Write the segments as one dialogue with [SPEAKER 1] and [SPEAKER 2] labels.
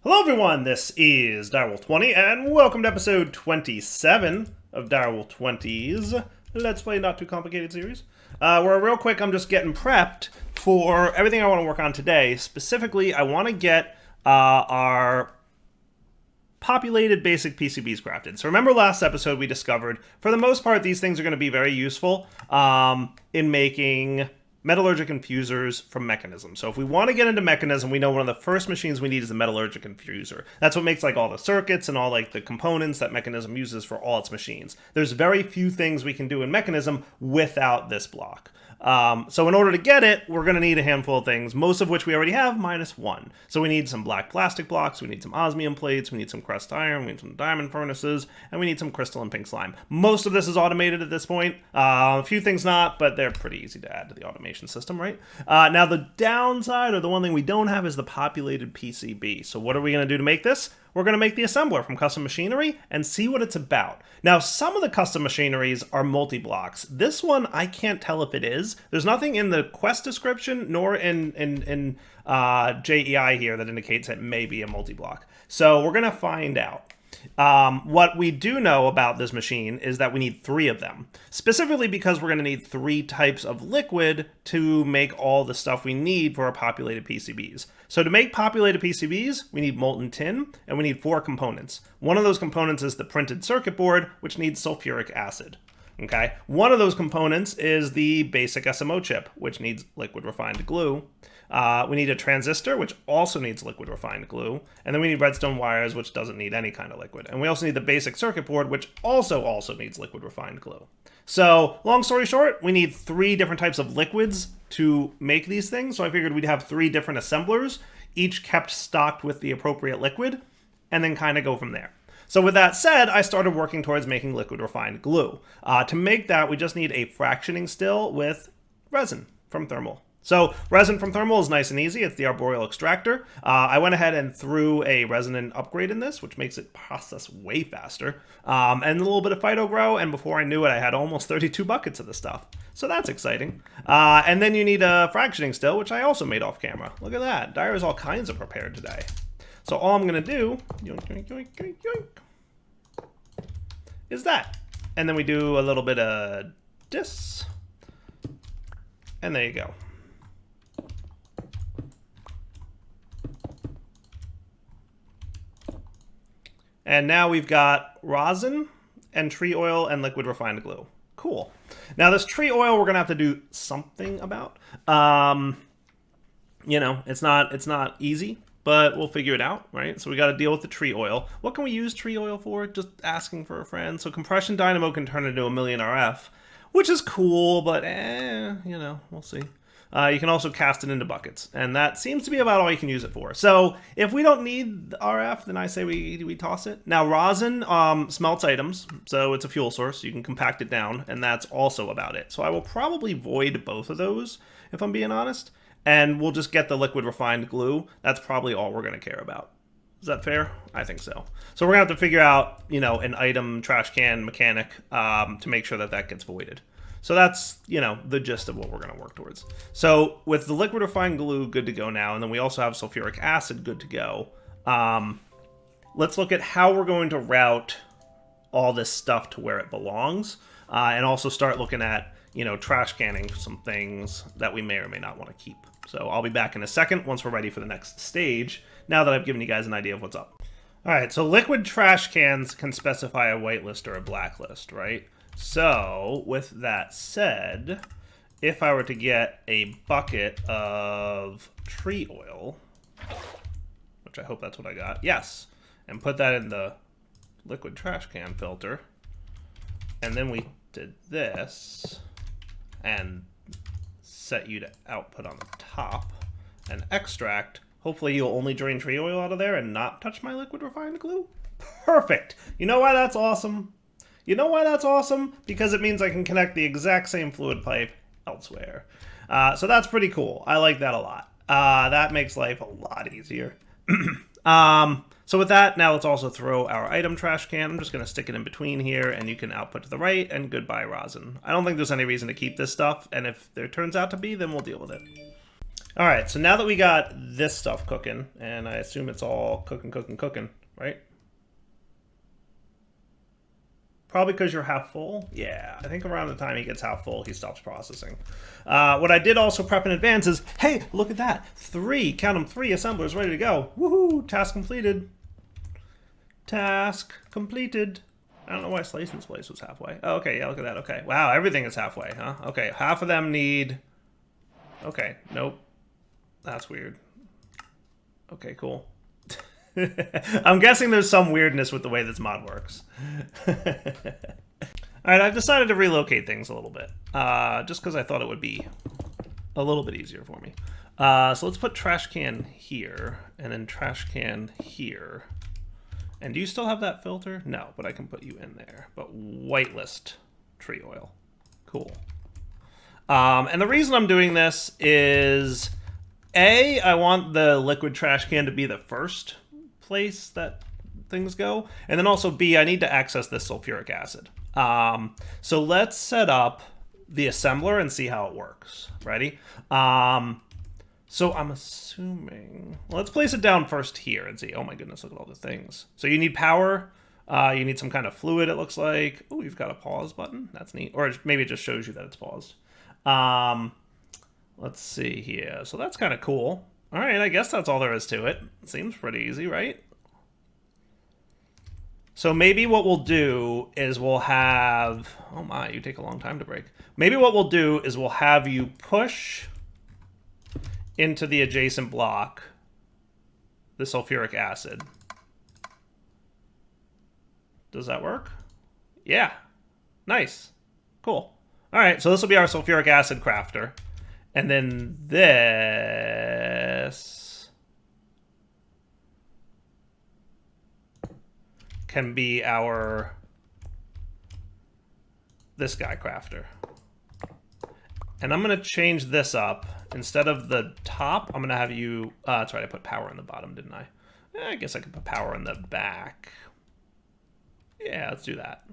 [SPEAKER 1] Hello everyone, this is Direwolf20 and welcome to episode 27 of Direwolf20's Let's Play Not Too Complicated series. Where real quick I'm just getting prepped for everything I want to work on today. Specifically, I want to get our populated basic PCBs crafted. So remember last episode we discovered, for the most part, these things are going to be very useful in making metallurgic infusers from Mekanism. So if we want to get into Mekanism, we know one of the first machines we need is the metallurgic infuser. That's what makes like all the circuits and all like the components that Mekanism uses for all its machines. There's very few things we can do in Mekanism without this block. So in order to get it, we're going to need a handful of things, most of which we already have, minus one. So we need some black plastic blocks, we need some osmium plates, we need some crust iron, we need some diamond furnaces, and we need some crystal and pink slime. Most of this is automated at this point. A few things not, but they're pretty easy to add to the automation system, right? Now the downside, or the one thing we don't have, is the populated PCB. So what are we going to do to make this? We're going to make the assembler from custom machinery and see what it's about. Now, some of the custom machineries are multi-blocks. This one, I can't tell if it is. There's nothing in the quest description nor in JEI here that indicates it may be a multi-block. So we're going to find out. What we do know about this machine is that we need 3 of them, specifically because we're going to need 3 types of liquid to make all the stuff we need for our populated PCBs. So to make populated PCBs, we need molten tin, and we need 4 components. One of those components is the printed circuit board, which needs sulfuric acid. Okay, one of those components is the basic SMO chip, which needs liquid refined glue. We need a transistor, which also needs liquid refined glue. And then we need redstone wires, which doesn't need any kind of liquid. And we also need the basic circuit board, which also needs liquid refined glue. So, long story short, we need 3 different types of liquids to make these things. So I figured we'd have 3 different assemblers, each kept stocked with the appropriate liquid, and then kind of go from there. So with that said, I started working towards making liquid refined glue. To make that, we just need a fractioning still with resin from thermal. So resin from thermal is nice and easy. It's the arboreal extractor. I went ahead and threw a resonant upgrade in this, which makes it process way faster. And a little bit of phytogrow, and before I knew it, I had almost 32 buckets of this stuff. So that's exciting. And then you need a fractioning still, which I also made off camera. Look at that. Dire is all kinds of prepared today. So all I'm going to do yoink, yoink, yoink, yoink, yoink, is that. And then we do a little bit of this. And there you go. And now we've got rosin and tree oil and liquid refined glue. Cool. Now this tree oil we're going to have to do something about. You know, it's not easy, but we'll figure it out, right? So we got to deal with the tree oil. What can we use tree oil for? Just asking for a friend. So compression dynamo can turn into a million RF, which is cool, but you know, we'll see. You can also cast it into buckets, and that seems to be about all you can use it for. So if we don't need RF, then I say we toss it. Now rosin smelts items, so it's a fuel source. You can compact it down, and that's also about it. So I will probably void both of those, if I'm being honest, and we'll just get the liquid refined glue. That's probably all we're going to care about. Is that fair? I think so. So we're going to have to figure out, you know, an item trash can mechanic to make sure that that gets voided. So that's, you know, the gist of what we're going to work towards. So with the liquid refined glue good to go now, and then we also have sulfuric acid good to go, let's look at how we're going to route all this stuff to where it belongs, and also start looking at, you know, trash canning some things that we may or may not want to keep. So I'll be back in a second once we're ready for the next stage, now that I've given you guys an idea of what's up. All right, so liquid trash cans can specify a whitelist or a blacklist, right? So, with that said, if I were to get a bucket of tree oil, which I hope that's what I got, yes, and put that in the liquid trash can filter, and then we did this, and set you to output on the top, and extract, hopefully you'll only drain tree oil out of there and not touch my liquid refined glue. Perfect! You know why that's awesome? You know why that's awesome? Because it means I can connect the exact same fluid pipe elsewhere. So that's pretty cool. I like that a lot. That makes life a lot easier. So with that, now let's also throw our item trash can. I'm just going to stick it in between here, and you can output to the right, and goodbye rosin. I don't think there's any reason to keep this stuff, and if there turns out to be, then we'll deal with it. All right, so now that we got this stuff cooking, and I assume it's all cooking, right? Probably because you're half full. Yeah, I think around the time he gets half full, he stops processing. What I did also prep in advance is, hey, look at that. 3, count them, 3 assemblers ready to go. Woohoo, task completed. Task completed. I don't know why Slice and Splice was halfway. Oh, okay, yeah, look at that. Okay, wow, everything is halfway, huh? Okay, half of them need... Okay, nope. That's weird. Okay, cool. I'm guessing there's some weirdness with the way this mod works. Alright, I've decided to relocate things a little bit. Just because I thought it would be a little bit easier for me. So let's put trash can here, and then trash can here. And do you still have that filter? No, but I can put you in there. But whitelist tree oil. Cool. And the reason I'm doing this is, A, I want the liquid trash can to be the first place that things go. And then also, B, I need to access this sulfuric acid. So let's set up the assembler and see how it works. Ready? So I'm assuming... Well, let's place it down first here and see. Oh my goodness, look at all the things. So you need power. You need some kind of fluid, it looks like. Oh, you've got a pause button. That's neat. Or maybe it just shows you that it's paused. Let's see here. So that's kind of cool. All right, I guess that's all there is to it. Seems pretty easy, right? So maybe what we'll do is we'll have... Oh my, you take a long time to break. Maybe what we'll do is we'll have you push into the adjacent block the sulfuric acid. Does that work? Yeah. Nice. Cool. All right, so this will be our sulfuric acid crafter. And then this can be our this guy crafter. And I'm going to change this up. Instead of the top, I'm going to have you... that's right, I put power in the bottom, didn't I? I guess I could put power in the back. Yeah, let's do that.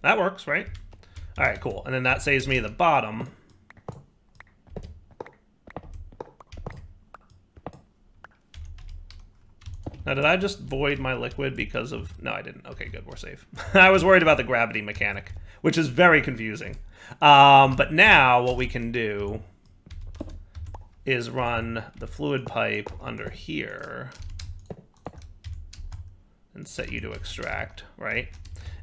[SPEAKER 1] That works, right? All right, cool. And then that saves me the bottom. Now, did I just void my liquid because of... No, I didn't. Okay, good. We're safe. I was worried about the gravity mechanic, which is very confusing. But now what we can do is run the fluid pipe under here and set you to extract, right?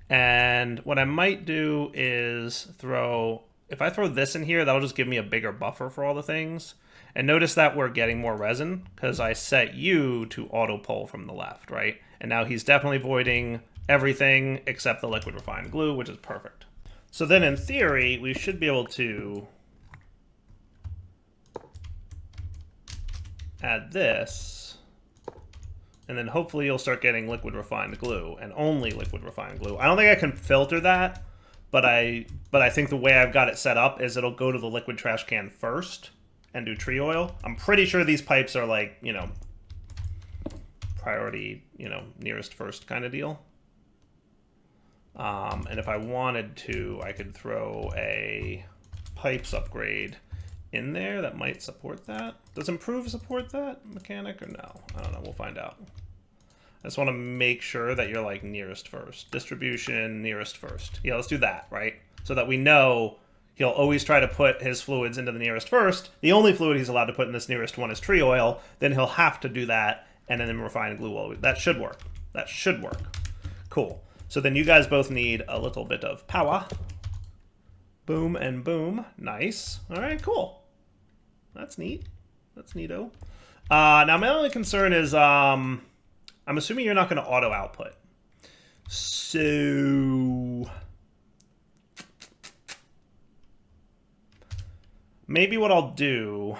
[SPEAKER 1] And what I might do is throw... If I throw this in here, that'll just give me a bigger buffer for all the things. And notice that we're getting more resin because I set you to auto pull from the left, right? And now he's definitely voiding everything except the liquid refined glue, which is perfect. So then in theory, we should be able to add this, and then hopefully you'll start getting liquid refined glue, and only liquid refined glue. I don't think I can filter that, but I think the way I've got it set up is it'll go to the liquid trash can first and do tree oil. I'm pretty sure these pipes are like, you know, priority, you know, nearest first kind of deal. And if I wanted to, I could throw a pipes upgrade in there that might support that. Does improve support that mechanic or no? I don't know. We'll find out. I just want to make sure that you're like nearest first. Distribution, nearest first. Yeah, let's do that, right? So that we know he'll always try to put his fluids into the nearest first. The only fluid he's allowed to put in this nearest one is tree oil. Then he'll have to do that, and then refine glue oil. That should work. That should work. Cool. So then you guys both need a little bit of power. Boom and boom. Nice. All right, cool. That's neat. That's neato. Now, my only concern is I'm assuming you're not going to auto output. So maybe what I'll do,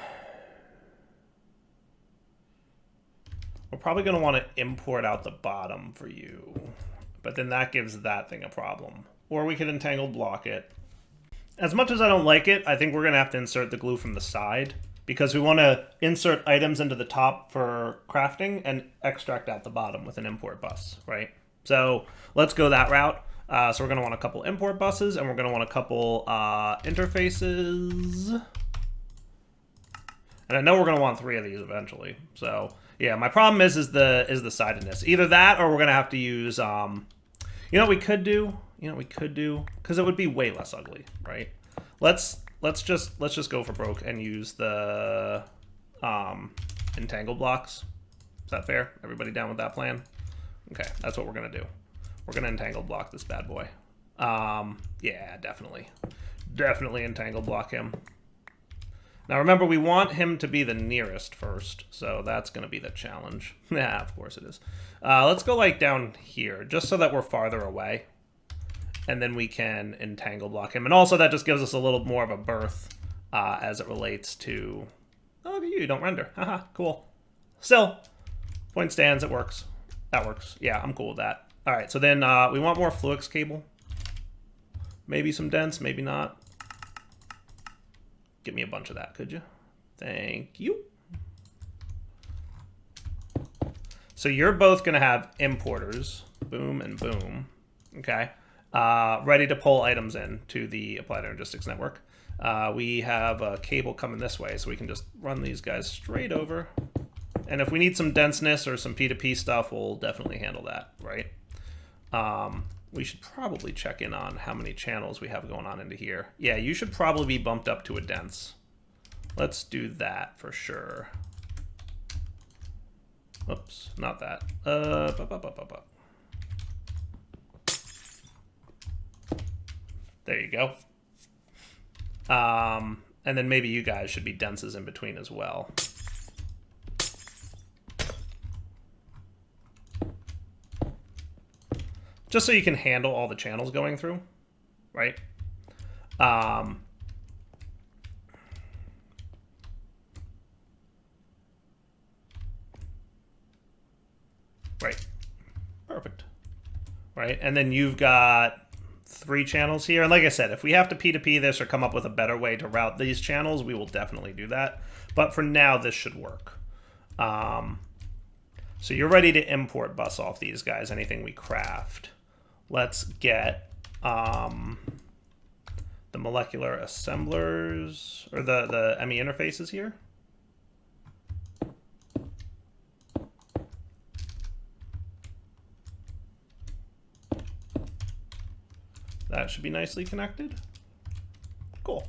[SPEAKER 1] we're probably going to want to import out the bottom for you. But then that gives that thing a problem. Or we could entangled block it. As much as I don't like it, I think we're going to have to insert the glue from the side, because we want to insert items into the top for crafting and extract out the bottom with an import bus, right? So let's go that route. So we're going to want a couple import buses, and we're going to want a couple interfaces. And I know we're going to want 3 of these eventually. So yeah, my problem is the sidedness. Either that, or we're going to have to use. You know what we could do? Because it would be way less ugly, right? Let's just go for broke and use the entangle blocks. Is that fair? Everybody down with that plan? Okay, that's what we're gonna do. We're gonna entangle block this bad boy. Yeah, definitely entangle block him. Now remember, we want him to be the nearest first, so that's gonna be the challenge. Yeah, of course it is. Let's go like down here, just so that we're farther away. And then we can entangle block him. And also that just gives us a little more of a berth as it relates to... Oh, look at you don't render. Haha, cool. Still, point stands, it works. That works. Yeah, I'm cool with that. All right, so then we want more Fluix cable. Maybe some dense, maybe not. Give me a bunch of that, could you? Thank you. So you're both going to have importers. Boom and boom. Okay. Ready to pull items in to the Applied Energistics Network. We have a cable coming this way, so we can just run these guys straight over. And if we need some denseness or some P2P stuff, we'll definitely handle that, right? We should probably check in on how many channels we have going on into here. Yeah, you should probably be bumped up to a dense. Let's do that for sure. Oops, not that. There you go. And then maybe you guys should be denses in between as well. Just so you can handle all the channels going through, right? Right. Perfect. Right, and then you've got 3 channels here. And like I said, if we have to P2P this or come up with a better way to route these channels, we will definitely do that. But for now, this should work. So you're ready to import bus off these guys, anything we craft. Let's get the molecular assemblers, or the ME interfaces here. That should be nicely connected. Cool.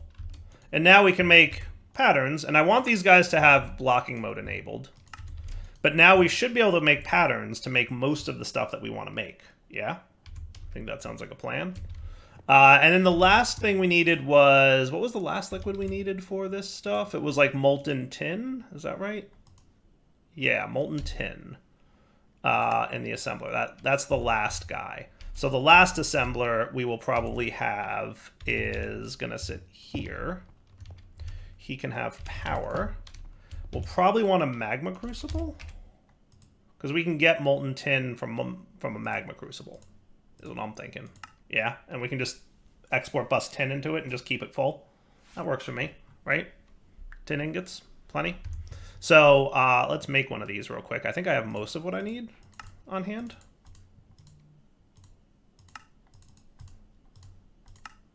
[SPEAKER 1] And now we can make patterns, and I want these guys to have blocking mode enabled. But now we should be able to make patterns to make most of the stuff that we want to make. Yeah? I think that sounds like a plan. And then the last thing we needed was... What was the last liquid we needed for this stuff? It was like molten tin. Is that right? Yeah, molten tin in the assembler. That's the last guy. So the last assembler we will probably have is going to sit here. He can have power. We'll probably want a magma crucible, because we can get molten tin from a magma crucible, is what I'm thinking. Yeah, and we can just export bus tin into it and just keep it full. That works for me, right? Tin ingots, plenty. So let's make one of these real quick. I think I have most of what I need on hand.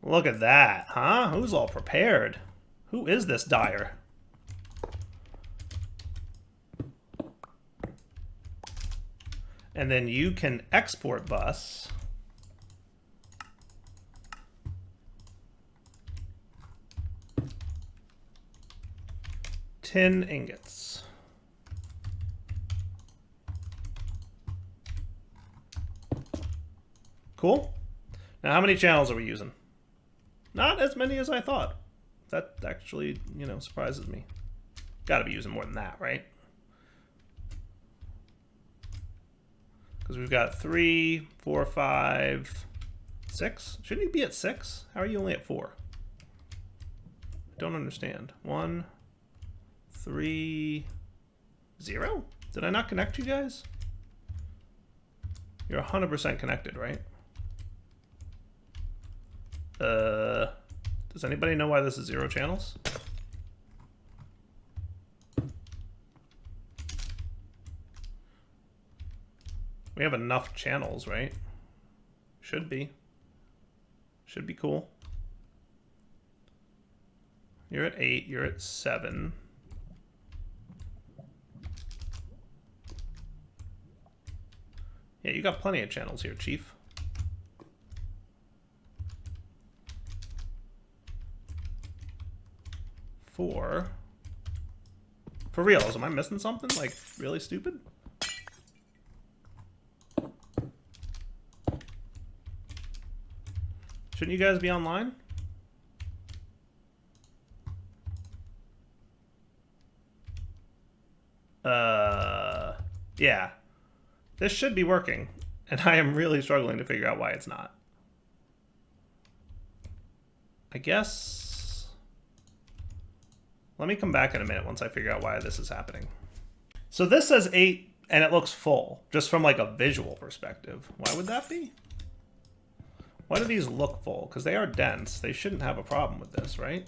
[SPEAKER 1] Look at that, huh? Who's all prepared? Who is this dyer? And then you can export bus tin ingots. Cool. Now, how many channels are we using? Not as many as I thought. That actually, surprises me. Got to be using more than that, right? Because we've got 3, 4, 5, 6. Shouldn't you be at 6? How are you only at 4? I don't understand. 1, 3, 0? Did I not connect you guys? You're 100% connected, right? Does anybody know why this is 0 channels? We have enough channels, right? Should be. Should be cool. You're at 8, you're at 7. Yeah, you got plenty of channels here, Chief. For reals, am I missing something? Like, really stupid? Shouldn't you guys be online? Yeah. This should be working, and I am really struggling to figure out why it's not. I guess... Let me come back in a minute once I figure out why this is happening. So this says 8, and it looks full, just from like a visual perspective. Why would that be? Why do these look full? Because they are dense. They shouldn't have a problem with this, right?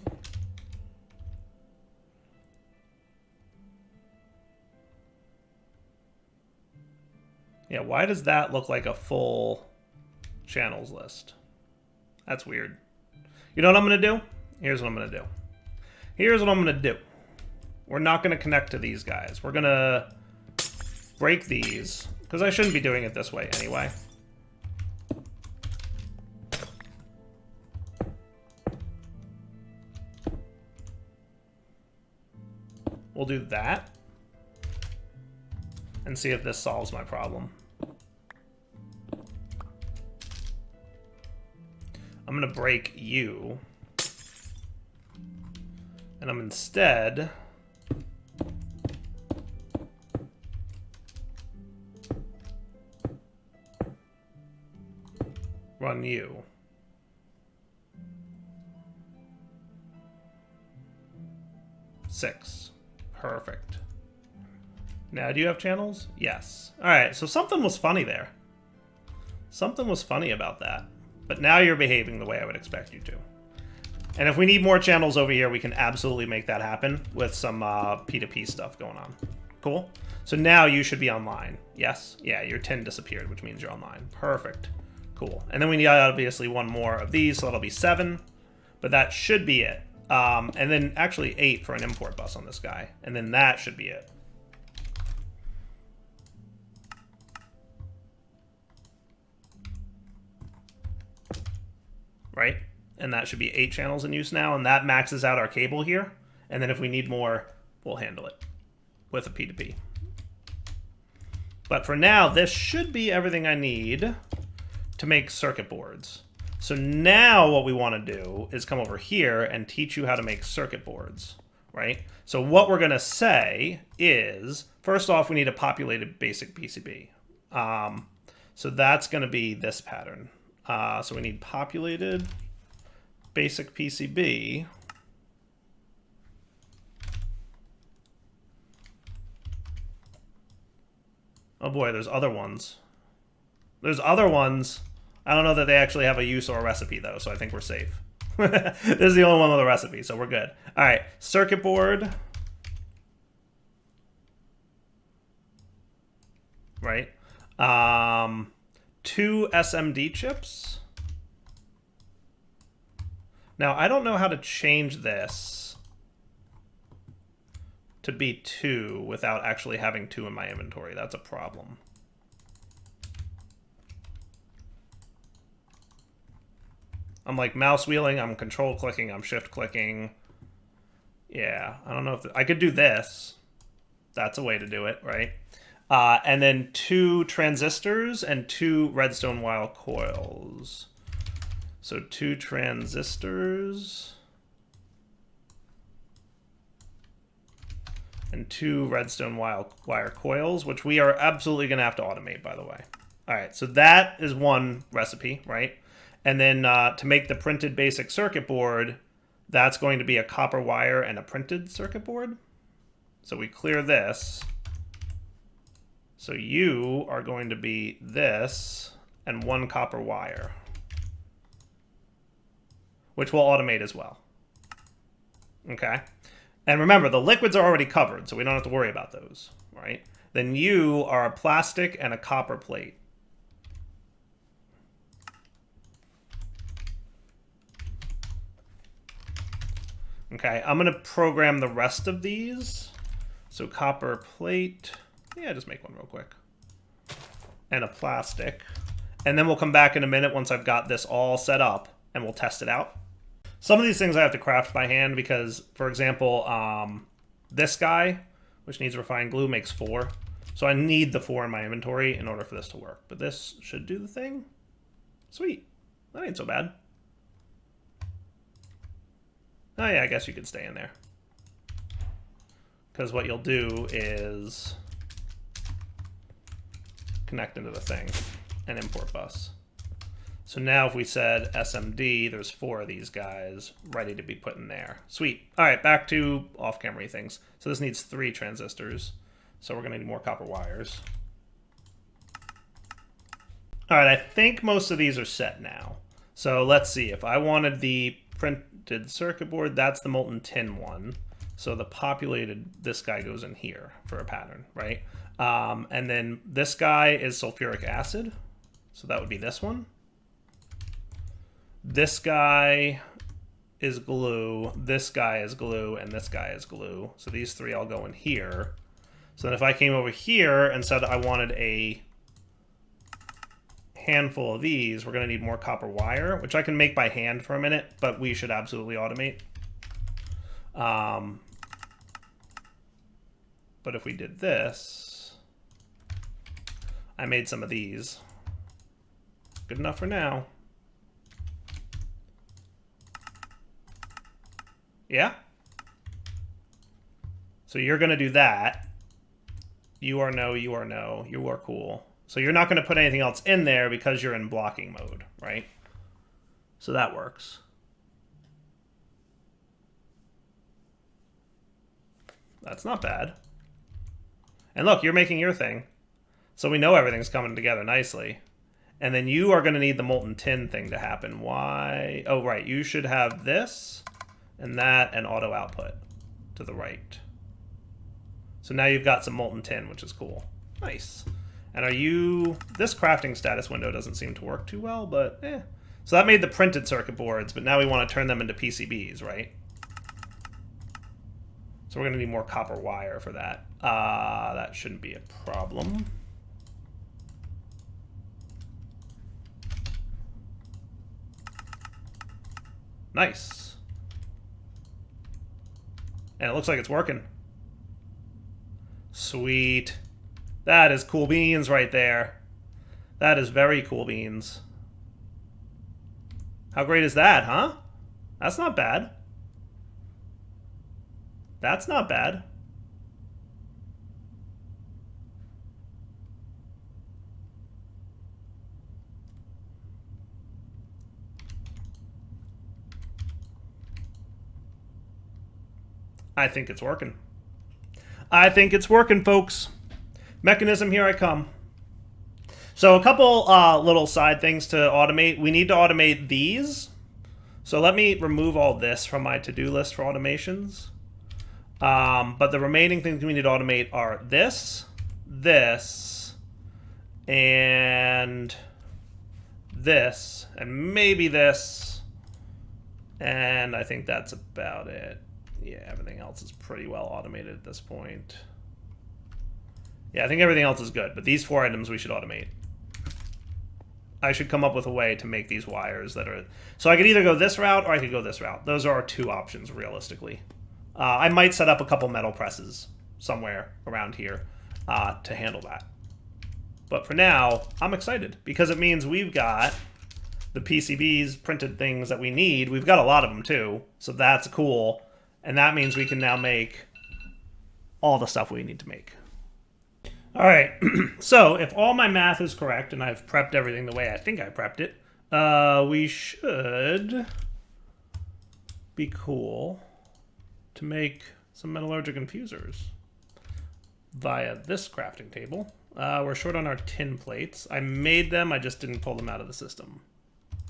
[SPEAKER 1] Yeah, why does that look like a full channels list? That's weird. You know what I'm going to do? Here's what I'm going to do. Here's what I'm going to do. We're not going to connect to these guys. We're going to break these, because I shouldn't be doing it this way anyway. We'll do that and see if this solves my problem. I'm going to break you, and I'm instead run you. Six. Perfect. Now, do you have channels? Yes. All right, so something was funny there. Something was funny about that. But now you're behaving the way I would expect you to. And if we need more channels over here, we can absolutely make that happen with some P2P stuff going on. Cool. So now you should be online. Yes? Yeah, your 10 disappeared, which means you're online. Perfect. Cool. And then we need, obviously, one more of these, so that'll be 7. But that should be it. And then actually 8 for an import bus on this guy. And then that should be it. Right? And that should be 8 channels in use now, and that maxes out our cable here. And then if we need more, we'll handle it with a P2P. But for now, this should be everything I need to make circuit boards. So now what we want to do is come over here and teach you how to make circuit boards, right? So what we're going to say is, first off, we need a populated basic PCB. So that's going to be this pattern. So we need populated basic PCB. Oh boy, there's other ones. There's other ones. I don't know that they actually have a use or a recipe though, so I think we're safe. This is the only one with a recipe, so we're good. All right, circuit board. Right. 2 SMD chips. Now, I don't know how to change this to be 2 without actually having 2 in my inventory. That's a problem. I'm like mouse wheeling, I'm control clicking, I'm shift clicking. Yeah, I don't know if I could do this. That's a way to do it, right? And then 2 transistors and 2 redstone wire coils. So 2 transistors and 2 redstone wire coils, which we are absolutely going to have to automate, by the way. All right, so that is one recipe, right? And then to make the printed basic circuit board, that's going to be a copper wire and a printed circuit board. So we clear this. So you are going to be this and 1 copper wire, which will automate as well. Okay? And remember, the liquids are already covered, so we don't have to worry about those, right? Then you are a plastic and a copper plate. Okay, I'm going to program the rest of these. So copper plate. Yeah, just make one real quick. And a plastic. And then we'll come back in a minute once I've got this all set up, and we'll test it out. Some of these things I have to craft by hand because, for example, this guy, which needs refined glue, makes 4. So I need the 4 in my inventory in order for this to work. But this should do the thing. Sweet. That ain't so bad. Oh yeah, I guess you could stay in there. Because what you'll do is connect into the thing and import bus. So now if we said SMD, there's 4 of these guys ready to be put in there. Sweet. All right, back to off-camera things. So this needs 3 transistors. So we're going to need more copper wires. All right, I think most of these are set now. So let's see. If I wanted the printed circuit board, that's the molten tin one. So the populated, this guy goes in here for a pattern, right? And then this guy is sulfuric acid. So that would be this one. This guy is glue, this guy is glue, and this guy is glue. So these 3 all go in here. So then if I came over here and said I wanted a handful of these, we're going to need more copper wire, which I can make by hand for a minute, but we should absolutely automate. But if we did this, I made some of these. Good enough for now. Yeah? So you're going to do that. You are no, you are no, you are cool. So you're not going to put anything else in there because you're in blocking mode, right? So that works. That's not bad. And look, you're making your thing. So we know everything's coming together nicely. And then you are going to need the molten tin thing to happen. Why? Oh, right. You should have this and that and auto output to the right. So now you've got some molten tin, which is cool. Nice. And are you... This crafting status window doesn't seem to work too well, but eh. So that made the printed circuit boards, but now we want to turn them into PCBs, right? So we're going to need more copper wire for that. That shouldn't be a problem. Nice. And it looks like it's working. Sweet. That is cool beans right there. That is very cool beans. How great is that, huh? That's not bad. That's not bad. I think it's working. I think it's working, folks. Mekanism, here I come. So a couple little side things to automate. We need to automate these. So let me remove all this from my to-do list for automations. But the remaining things we need to automate are this, and this, and maybe this. And I think that's about it. Yeah, everything else is pretty well automated at this point. Yeah, I think everything else is good, but these 4 items we should automate. I should come up with a way to make these wires that are... So I could either go this route or I could go this route. Those are our 2 options, realistically. I might set up a couple metal presses somewhere around here to handle that. But for now, I'm excited because it means we've got the PCBs, printed things that we need. We've got a lot of them too, so that's cool. And that means we can now make all the stuff we need to make. All right, so if all my math is correct and I've prepped everything the way I think I prepped it, we should be cool to make some metallurgic infusers via this crafting table. We're short on our tin plates. I made them, I just didn't pull them out of the system.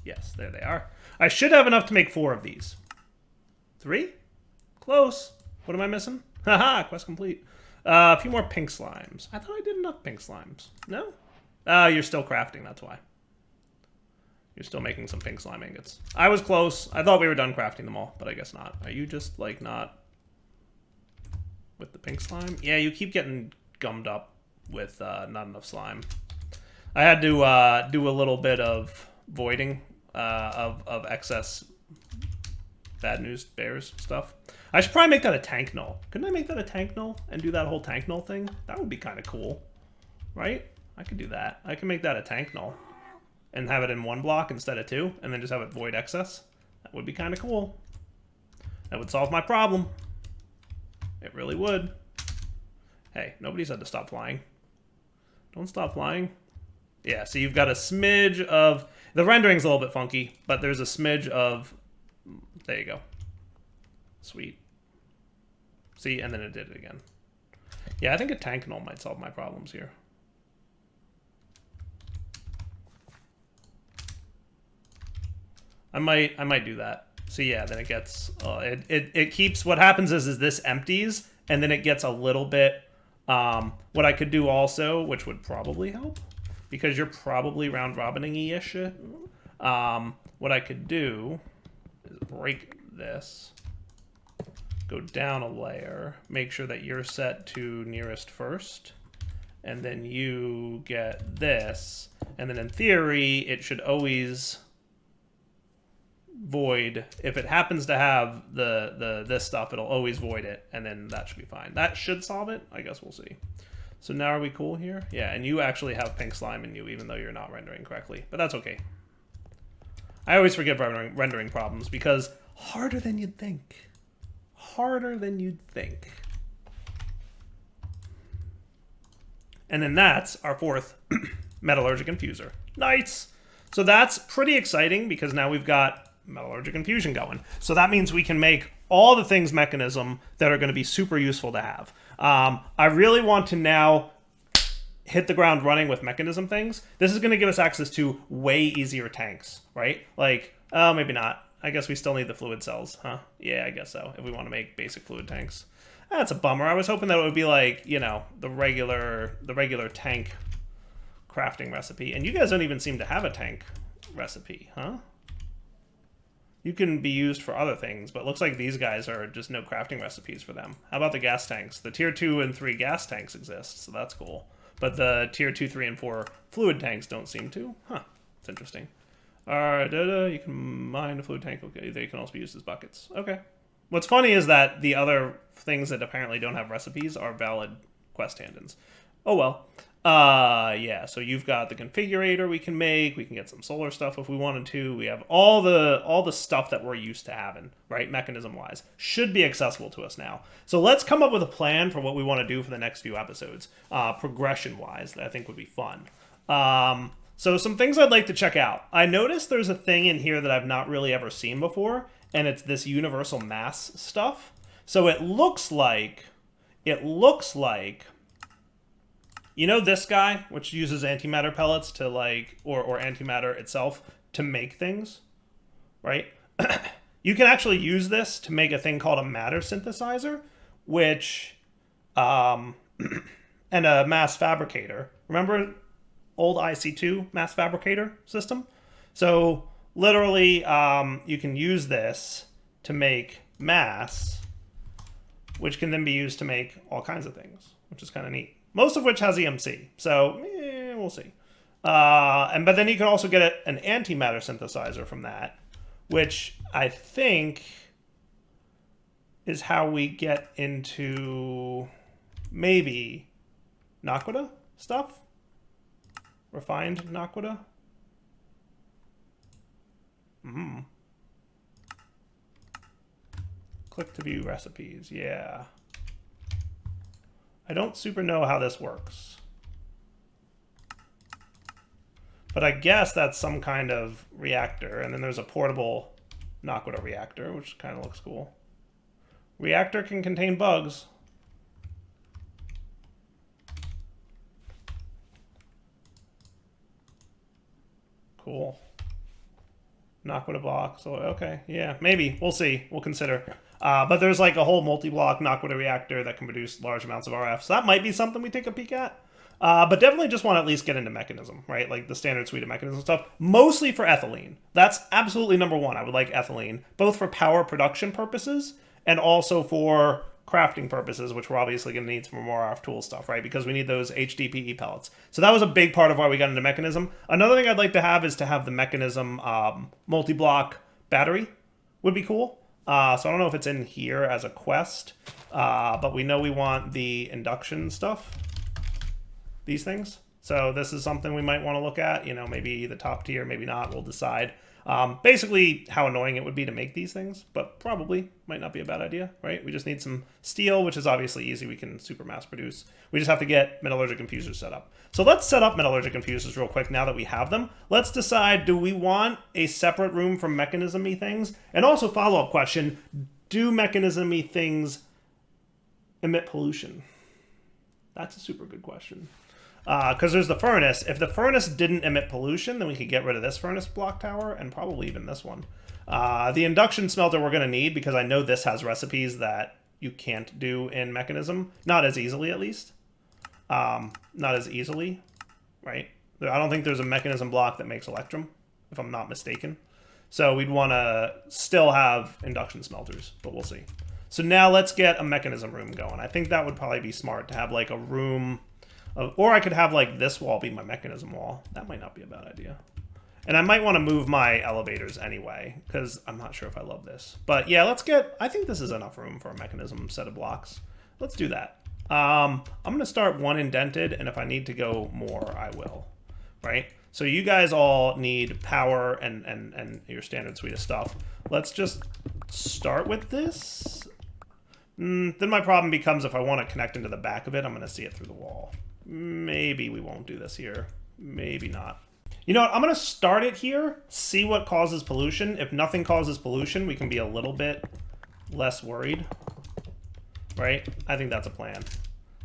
[SPEAKER 1] Yes, there they are. I should have enough to make 4 of these. 3? Close. What am I missing? Haha, quest complete. A few more pink slimes. I thought I did enough pink slimes. No? You're still crafting, that's why. You're still making some pink slime ingots. I was close. I thought we were done crafting them all, but I guess not. Are you just, like, not with the pink slime? Yeah, you keep getting gummed up with not enough slime. I had to do a little bit of voiding of excess bad news bears stuff. I should probably make that a tank null. Couldn't I make that a tank null and do that whole tank null thing? That would be kind of cool, right? I could do that. I can make that a tank null and have it in one block instead of two, and then just have it void excess. That would be kind of cool. That would solve my problem. It really would. Hey, nobody said to stop flying. Don't stop flying. Yeah, so you've got a smidge of... The rendering's a little bit funky, but there's a smidge of... There you go. Sweet. See, and then it did it again. Yeah, I think a tank null might solve my problems here. I might do that. So yeah, then it gets it keeps, what happens is this empties, and then it gets a little bit what I could do also, which would probably help, because you're probably round robining-ish. What I could do is break this, go down a layer, make sure that you're set to nearest first, and then you get this, and then in theory it should always void. If it happens to have this stuff, it'll always void it, and then that should be fine. That should solve it. I guess we'll see. So now are we cool here? Yeah, and you actually have pink slime in you, even though you're not rendering correctly. But that's okay. I always forgive rendering problems, because harder than you'd think. Harder than you'd think. And then that's our fourth metallurgic infuser. Nice! So that's pretty exciting, because now we've got metallurgic infusion going. So that means we can make all the things Mekanism that are going to be super useful to have. I really want to now hit the ground running with Mekanism things. This is going to give us access to way easier tanks, right? Like, maybe not. I guess we still need the fluid cells, huh? Yeah, I guess so, if we want to make basic fluid tanks. That's a bummer. I was hoping that it would be like, you know, the regular tank crafting recipe. And you guys don't even seem to have a tank recipe, huh? You can be used for other things, but it looks like these guys are just no crafting recipes for them. How about the gas tanks? The tier 2 and 3 gas tanks exist, so that's cool. But the tier 2, 3, and 4 fluid tanks don't seem to. Huh, it's interesting. Alright, you can mine a fluid tank. Okay, they can also be used as buckets. Okay. What's funny is that the other things that apparently don't have recipes are valid quest tangents. Oh well. Yeah, so you've got the configurator we can make. We can get some solar stuff if we wanted to. We have all the stuff that we're used to having, right? Mechanism-wise. Should be accessible to us now. So let's come up with a plan for what we want to do for the next few episodes. Progression-wise, that I think would be fun. So some things I'd like to check out. I noticed there's a thing in here that I've not really ever seen before, and it's this universal mass stuff. So it looks like, you know this guy, which uses antimatter pellets to like, or antimatter itself to make things, right? You can actually use this to make a thing called a matter synthesizer, which, and a mass fabricator. Remember old IC2 mass fabricator system? So literally, you can use this to make mass, which can then be used to make all kinds of things, which is kind of neat. Most of which has EMC, so we'll see. But then you can also get an antimatter synthesizer from that, which I think is how we get into maybe Naquita stuff? Refined Naquita? Click to view recipes, yeah. I don't super know how this works. But I guess that's some kind of reactor, and then there's a portable Naquita reactor, which kind of looks cool. Reactor can contain bugs. Cool. Knock with a block. So, okay, yeah, maybe. We'll see. We'll consider. But there's like a whole multi-block knock with a reactor that can produce large amounts of RF. So that might be something we take a peek at. But definitely just want to at least get into Mekanism, right? Like the standard suite of Mekanism stuff. Mostly for ethylene. That's absolutely number one. I would like ethylene, both for power production purposes and also for crafting purposes, which we're obviously going to need some more RF tool stuff, right? Because we need those HDPE pellets. So that was a big part of why we got into Mekanism. Another thing I'd like to have is to have the Mekanism multi-block battery. Would be cool. So I don't know if it's in here as a quest, but we know we want the induction stuff. These things. So this is something we might want to look at. You know, maybe the top tier, maybe not. We'll decide. Basically, how annoying it would be to make these things, but probably might not be a bad idea, right? We just need some steel, which is obviously easy. We can super mass produce. We just have to get Metallurgic infusers set up. So let's set up Metallurgic infusers real quick now that we have them. Let's decide, do we want a separate room for Mekanism-y things? And also follow-up question, do Mekanism-y things emit pollution? That's a super good question. Because there's the furnace. If the furnace didn't emit pollution, then we could get rid of this furnace block tower and probably even this one. The induction smelter we're going to need because I know this has recipes that you can't do in Mekanism. Not as easily, at least. Not as easily, right? I don't think there's a Mekanism block that makes electrum, if I'm not mistaken. So we'd want to still have induction smelters, but we'll see. So now let's get a Mekanism room going. I think that would probably be smart to have like a room... Or I could have like this wall be my Mekanism wall. That might not be a bad idea. And I might want to move my elevators anyway, because I'm not sure if I love this. But yeah, let's get... I think this is enough room for a Mekanism set of blocks. Let's do that. I'm going to start one indented, and if I need to go more, I will. Right? So you guys all need power and your standard suite of stuff. Let's just start with this. Then my problem becomes if I want to connect into the back of it, I'm going to see it through the wall. Maybe we won't do this here. Maybe not. You know what? I'm going to start it here, see what causes pollution. If nothing causes pollution, we can be a little bit less worried. Right? I think that's a plan.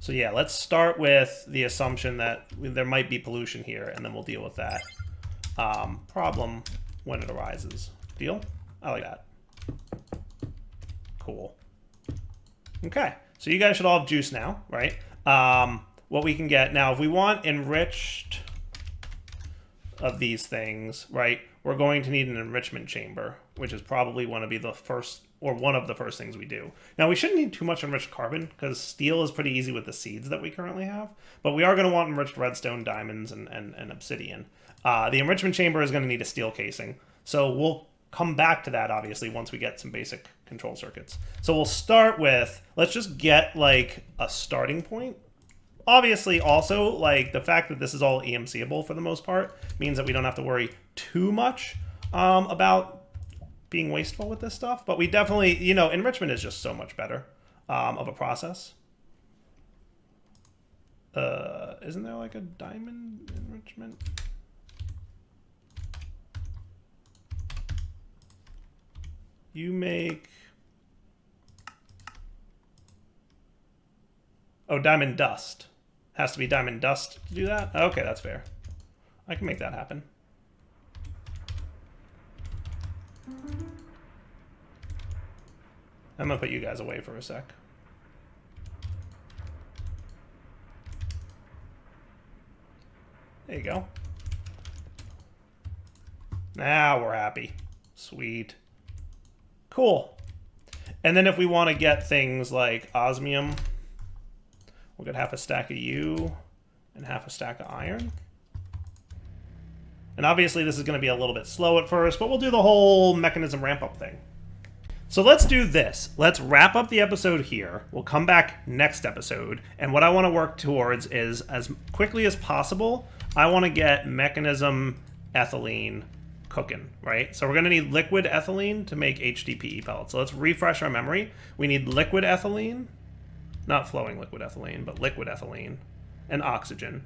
[SPEAKER 1] So yeah, let's start with the assumption that there might be pollution here, and then we'll deal with that problem when it arises. Deal? I like that. Cool. Okay, so you guys should all have juice now, right? What we can get now, if we want enriched of these things, right, we're going to need an enrichment chamber, which is probably one of the first things we do. Now, we shouldn't need too much enriched carbon because steel is pretty easy with the seeds that we currently have, but we are going to want enriched redstone, diamonds, and obsidian. The enrichment chamber is going to need a steel casing, so we'll come back to that, obviously, once we get some basic control circuits. So we'll start with, let's just get, like, a starting point. Obviously, also, like, the fact that this is all EMC-able for the most part means that we don't have to worry too much about being wasteful with this stuff. But we definitely, you know, enrichment is just so much better of a process. Isn't there, like, a diamond enrichment? You make... Oh, diamond dust. Has to be diamond dust to do that? Okay, that's fair. I can make that happen. I'm gonna put you guys away for a sec. There you go. Now we're happy. Sweet. Cool. And then if we want to get things like osmium, we'll get half a stack of you and half a stack of iron. And obviously this is going to be a little bit slow at first, but we'll do the whole Mekanism ramp-up thing. So let's do this. Let's wrap up the episode here. We'll come back next episode. And what I want to work towards is, as quickly as possible, I want to get Mekanism ethylene cooking, right? So we're going to need liquid ethylene to make HDPE pellets. So let's refresh our memory. We need liquid ethylene, not flowing liquid ethylene, but liquid ethylene, and oxygen,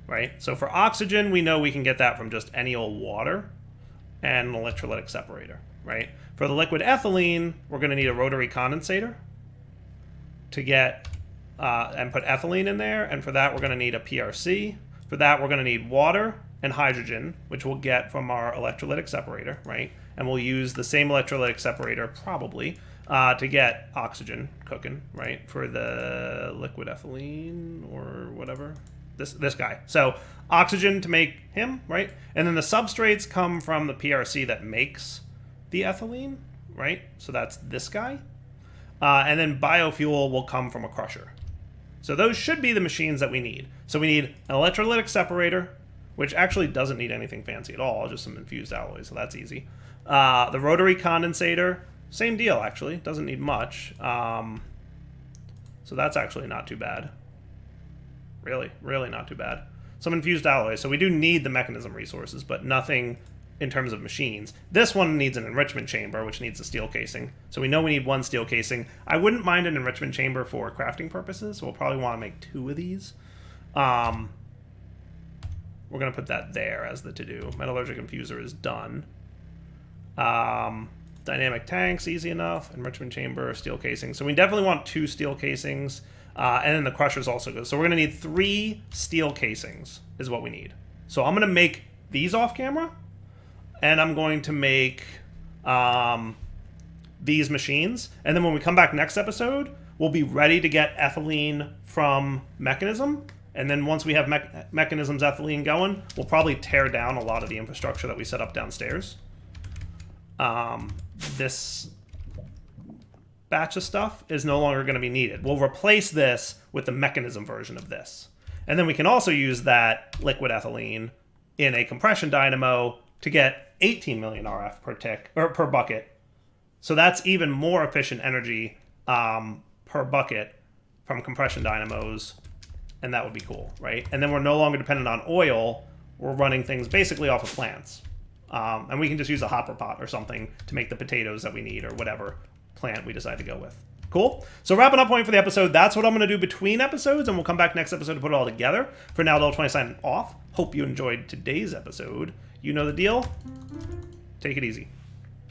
[SPEAKER 1] right? So for oxygen, we know we can get that from just any old water and an electrolytic separator, right? For the liquid ethylene, we're going to need a rotary condensator to get and put ethylene in there, and for that we're going to need a PRC. For that we're going to need water and hydrogen, which we'll get from our electrolytic separator, right? And we'll use the same electrolytic separator, probably, to get oxygen cooking, right? For the liquid ethylene or whatever. This guy. So oxygen to make him, right? And then the substrates come from the PRC that makes the ethylene, right? So that's this guy. And then biofuel will come from a crusher. So those should be the machines that we need. So we need an electrolytic separator, which actually doesn't need anything fancy at all, just some infused alloys, so that's easy. The rotary condensator, same deal actually, doesn't need much. So that's actually not too bad. Really not too bad. Some infused alloys. So we do need the mechanism resources, but nothing in terms of machines. This one needs an enrichment chamber, which needs a steel casing. So we know we need one steel casing. I wouldn't mind an enrichment chamber for crafting purposes, so we'll probably want to make 2 of these. We're going to put that there as the to-do. Metallurgic infuser is done. Dynamic tanks, easy enough. Enrichment chamber, steel casing. So we definitely want 2 steel casings. And then the crusher's also good. So we're going to need 3 steel casings is what we need. So I'm going to make these off camera. And I'm going to make these machines. And then when we come back next episode, we'll be ready to get ethylene from Mekanism. And then once we have Mekanism's ethylene going, we'll probably tear down a lot of the infrastructure that we set up downstairs. This batch of stuff is no longer going to be needed. We'll replace this with the Mekanism version of this. And then we can also use that liquid ethylene in a compression dynamo to get 18 million RF per tick, or per bucket. So that's even more efficient energy per bucket from compression dynamos, and that would be cool, right? And then we're no longer dependent on oil. We're running things basically off of plants. And we can just use a hopper pot or something to make the potatoes that we need, or whatever plant we decide to go with. Cool? So wrapping up point for the episode, that's what I'm going to do between episodes, and we'll come back next episode to put it all together. For now, Del20 signing off. Hope you enjoyed today's episode. You know the deal. Take it easy.